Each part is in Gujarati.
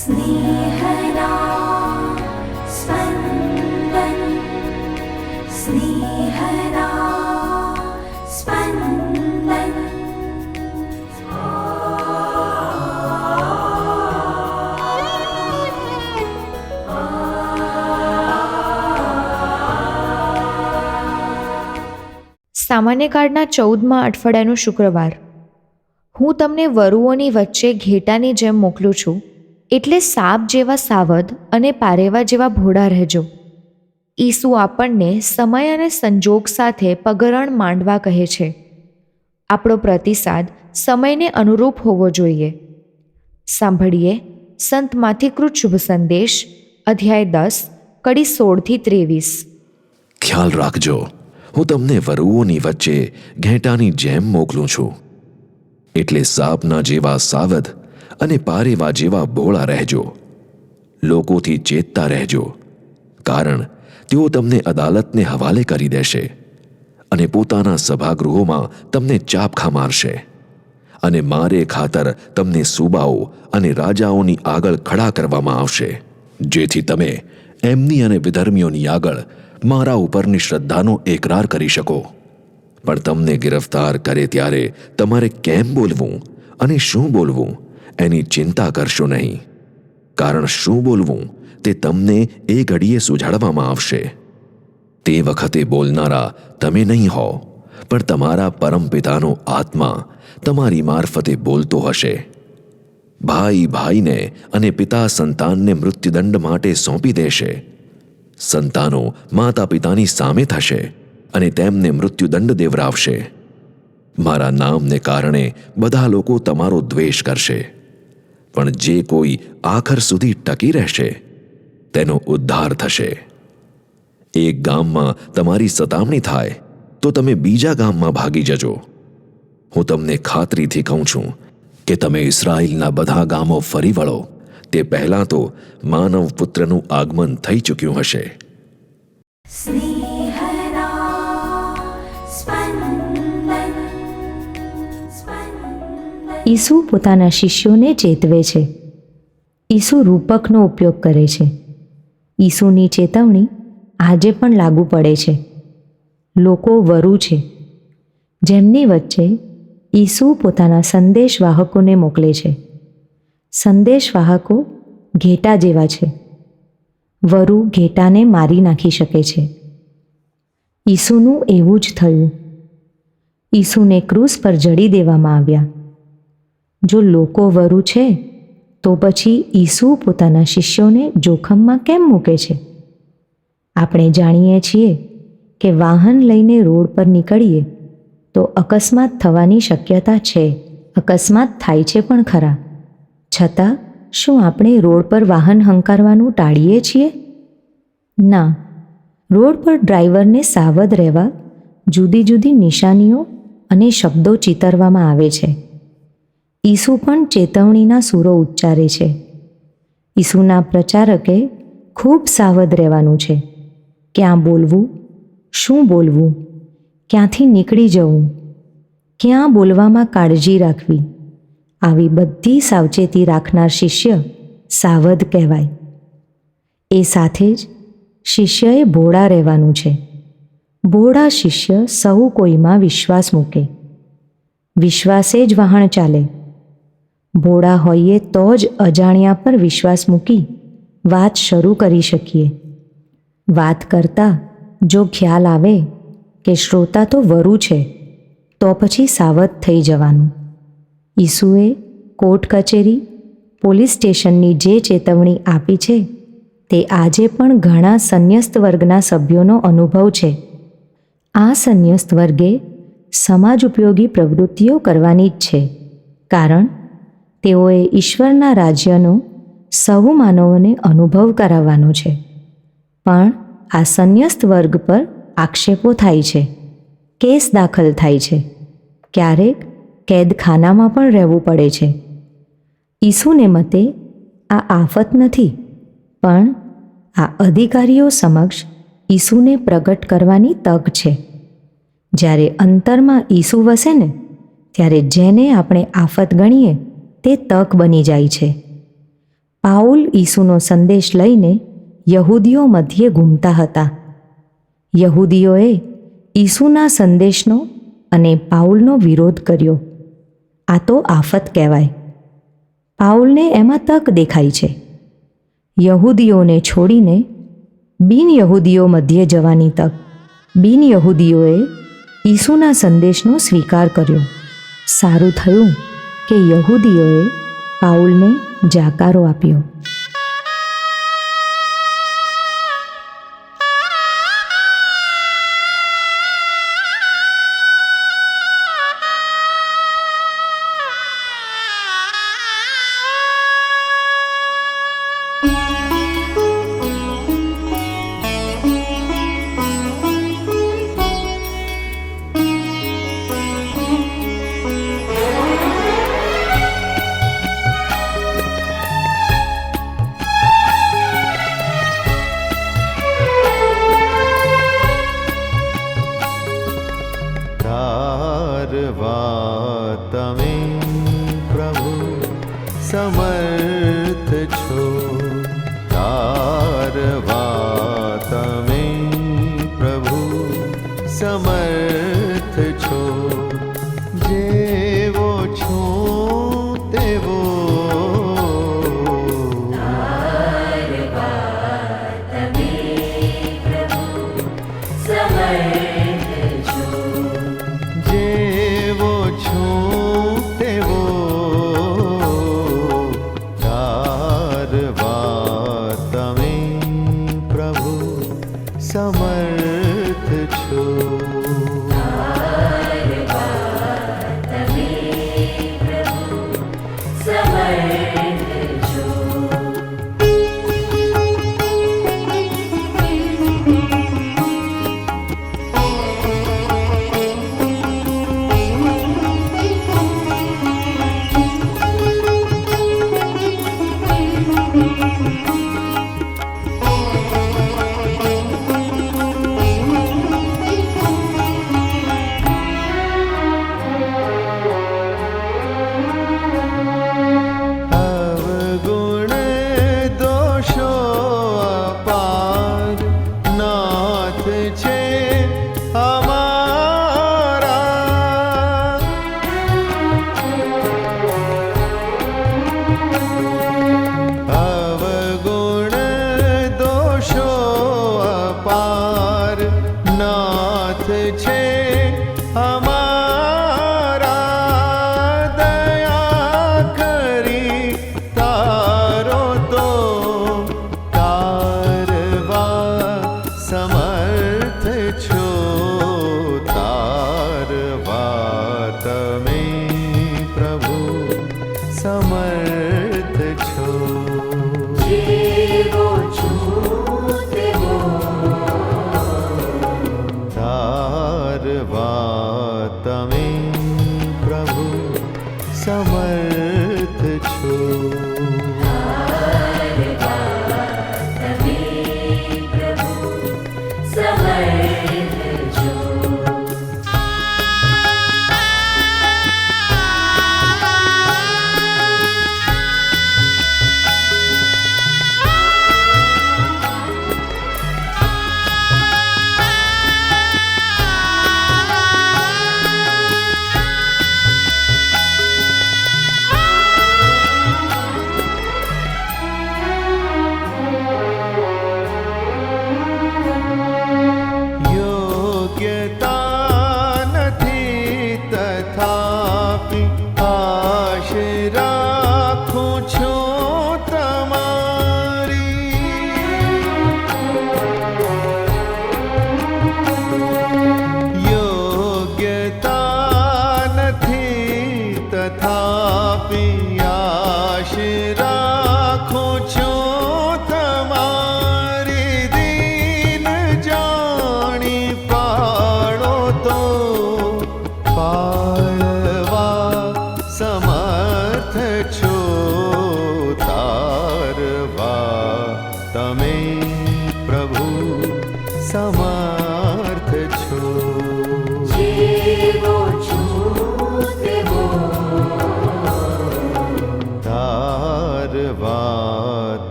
स्नेहदा स्पन्दन स्नेहदा स्पन्दन। સામાન્ય કાળના 14મા અઠવાડિયાનો શુક્રવાર. હું તમને વરુઓની વચ્ચે ઘેટાની જેમ મોકલું છું, એટલે સાપ જેવા સાવધ અને પારેવા જેવા ભોળા રહેજો. ઈસુ આપણને સમય અને સંજોગ સાથે પગરણ માંડવા કહે છે. આપણો પ્રતિસાદ સમયને અનુરૂપ હોવો જોઈએ. સાંભળીએ સંત માથીકૃત શુભ સંદેશ, અધ્યાય 10, કડી 16-23. ખ્યાલ રાખજો, હું તમને વરુઓની વચ્ચે ઘેટાની જેમ મોકલું છું. એટલે સાપના જેવા સાવધ અને પારેવા જેવા ભોળા રહેજો. લોકોથી ચેતતા રહેજો, કારણ તેઓ તમને અદાલતને હવાલે કરી દેશે અને પોતાના સભાગૃહોમાં તમને ચાપખા મારશે અને મારે ખાતર તમને સૂબાઓ અને રાજાઓની આગળ ખડા કરવામાં આવશે, જેથી તમે એમની અને વિધર્મીઓની આગળ મારા ઉપરની શ્રદ્ધાનો એકરાર કરી શકો. પણ તમને ગિરફ્તાર કરે ત્યારે તમારે કેમ બોલવું અને શું બોલવું એની ચિંતા કરશો નહીં, કારણ શું બોલવું તે તમને એ ઘડીએ સુઝાડવામાં આવશે. તે વખતે બોલનારા તમે નહીં હો, પણ તમારા પરમપિતાનો આત્મા તમારી મારફતે બોલતો હશે. ભાઈ ભાઈને અને પિતા સંતાનને મૃત્યુદંડ માટે સોંપી દેશે. સંતાનો માતા પિતાની સામે થશે અને તેમને મૃત્યુદંડ દેવરાવશે. મારા નામને કારણે બધા લોકો તમારો દ્વેષ કરશે, પણ જે કોઈ આખર સુધી ટકી રહેશે તેનો ઉદ્ધાર થશે. એક ગામમાં તમારી સતામણી થાય તો તમે બીજા ગામમાં ભાગી જજો. હું તમને ખાતરીથી કહું છું કે તમે ઇસ્રાયેલના બધા ગામો ફરી વળો તે પહેલાં તો માનવ પુત્રનું આગમન થઈ ચૂક્યું હશે. ઈસુ પોતાના શિષ્યોને ચેતવે છે. ઈસુ રૂપકનો ઉપયોગ કરે છે. ઈસુની ચેતવણી આજે પણ લાગુ પડે છે. લોકો વરુ છે, જેમની વચ્ચે ઈસુ પોતાના સંદેશવાહકોને મોકલે છે. સંદેશવાહકો ઘેટા જેવા છે. વરુ ઘેટાને મારી નાખી શકે છે. ઈસુનું એવું જ થયું. ઈસુને ક્રૂસ પર જડી દેવામાં આવ્યા. જો લોકો વરુ છે તો પછી ઈસુ પોતાના શિષ્યોને જોખમમાં કેમ મૂકે છે? આપણે જાણીએ છીએ કે વાહન લઈને રોડ પર નીકળીએ તો અકસ્માત થવાની શક્યતા છે. અકસ્માત થાય છે પણ ખરા. છતાં શું આપણે રોડ પર વાહન હંકારવાનું ટાળીએ છીએ? ના. રોડ પર ડ્રાઈવરને સાવધ રહેવા જુદી જુદી નિશાનીઓ અને શબ્દો ચિતરવામાં આવે છે. ઈસુ પણ ચેતવણીના સૂરો ઉચ્ચારે છે. ઈસુના પ્રચારકે ખૂબ સાવધ રહેવાનું છે. ક્યાં બોલવું, શું બોલવું, ક્યાંથી નીકળી જવું, ક્યાં બોલવામાં કાળજી રાખવી, આવી બધી સાવચેતી રાખનાર શિષ્ય સાવધ કહેવાય. એ સાથે જ શિષ્યએ ભોળા રહેવાનું છે. ભોળા શિષ્ય સહુ કોઈમાં વિશ્વાસ મૂકે. વિશ્વાસે જ વહાણ ચાલે. ભોળા હોઈએ તો જ અજાણ્યા પર વિશ્વાસ મૂકી વાત શરૂ કરી શકીએ. વાત કરતાં જો ખ્યાલ આવે કે શ્રોતા તો વરુ છે તો પછી સાવધ થઈ જવાનું. ઈસુએ કોર્ટ કચેરી, પોલીસ સ્ટેશનની જે ચેતવણી આપી છે તે આજે પણ ઘણા સંન્યસ્ત વર્ગના સભ્યોનો અનુભવ છે. આ સંન્યસ્ત વર્ગે સમાજ ઉપયોગી પ્રવૃત્તિઓ કરવાની જ છે, કારણ તેઓએ ઈશ્વરના રાજ્યનો સહુ માનવોને અનુભવ કરાવવાનો છે. પણ આ સંન્યસ્ત વર્ગ પર આક્ષેપો થાય છે, કેસ દાખલ થાય છે, ક્યારેક કેદખાનામાં પણ રહેવું પડે છે. ઈસુને મતે આ આફત નથી, પણ આ અધિકારીઓ સમક્ષ ઈસુને પ્રગટ કરવાની તક છે. જ્યારે અંતરમાં ઈસુ વસે ને ત્યારે જેને આપણે આફત ગણીએ તે તક બની જાય છે. પાઉલ ઈસુનો સંદેશ લઈને યહૂદીઓ મધ્યે ઘૂમતા હતા. યહૂદીઓએ ઈસુના સંદેશનો અને પાઉલનો વિરોધ કર્યો. આ તો આફત કહેવાય. પાઉલને એમાં તક દેખાય છે. યહૂદીઓને છોડીને બિનયહૂદીઓ મધ્યે જવાની તક. બિનયહૂદીઓએ ઈસુના સંદેશનો સ્વીકાર કર્યો. સારું થયું કે યહૂદીઓએ પાઉલને જાકારો આપ્યો.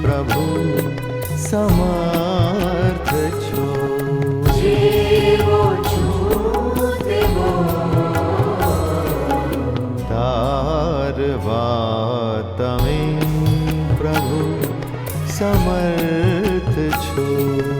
પ્રભુ સમર્થ છો. તારવા તમે પ્રભુ સમર્થ છો.